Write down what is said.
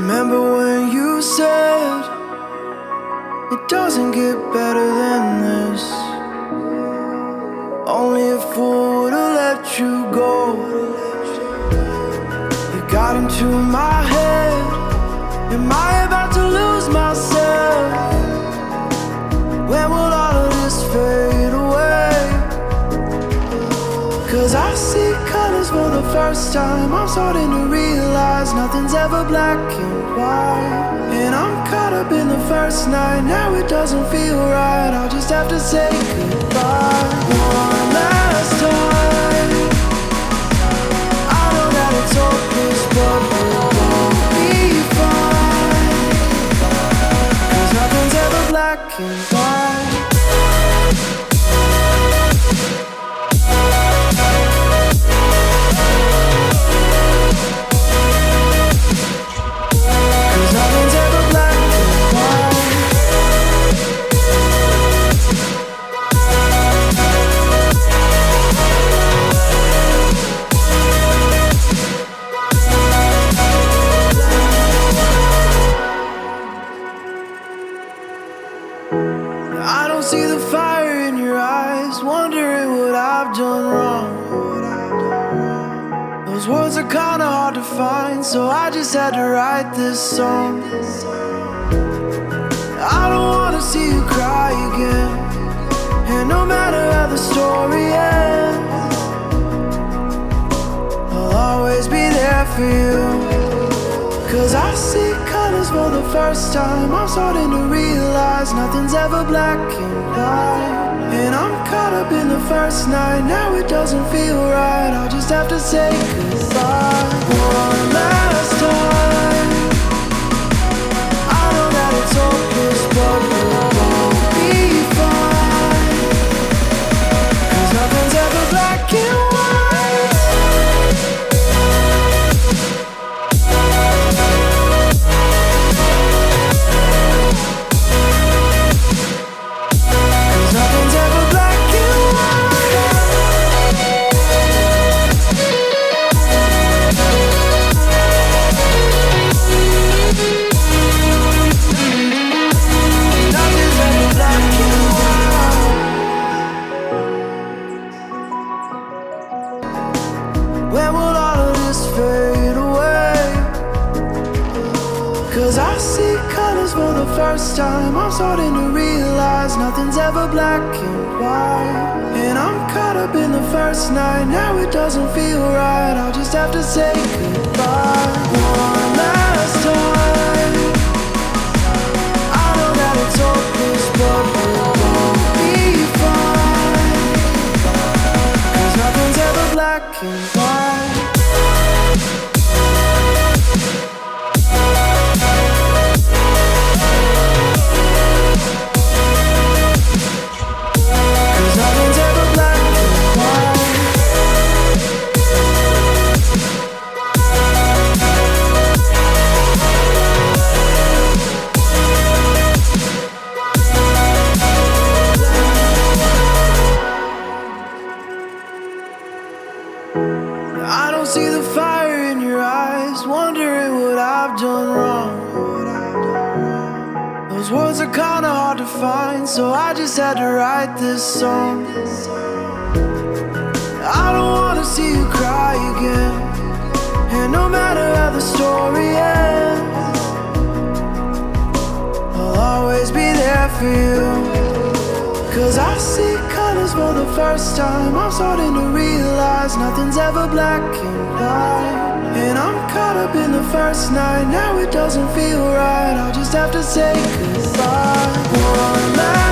Remember when you said it doesn't get better than this? Only a fool would've let you go. You got into my head. Am I about to lose myself? When will all of this fade away? 'Cause I see colors for the first time. I'm starting to realize nothing's ever black and white. And I'm caught up in the first night. Now it doesn't feel right. I'll just have to say goodbye one last time. I know that it's hopeless, but we'll both be fine. 'Cause nothing's ever black and white. I don't see the fire in your eyes, wondering what I've done wrong. Those words are kinda hard to find, so I just had to write this song. I don't wanna see you cry again, and no matter how the story ends, I'll always be there for you. 'Cause I see colors for the first time. I'm starting to realize nothing's ever black and white. And I'm caught up in the first night. Now it doesn't feel right. I'll just have to say goodbye one last time. I know that it's hopeless, but we'll both be fine. 'Cause nothing's ever black and white. When will all of this fade away? 'Cause I see colors for the first time. I'm starting to realize nothing's ever black and white. And I'm caught up in the first night. Now it doesn't feel right. I'll just have to say goodbye one last time. I know that it's hopeless, but we'll both be fine. 'Cause nothing's ever black and white. I don't see the fire in your eyes, wondering what I've done wrong. Those words are kinda hard to find, so I just had to write this song. I don't wanna see you cry again, and no matter how the story ends, I'll always be there for you. 'Cause I see colors for the first time. I'm starting to realize nothing's ever black and white. And I'm caught up in the first night. Now it doesn't feel right. I'll just have to say goodbye one last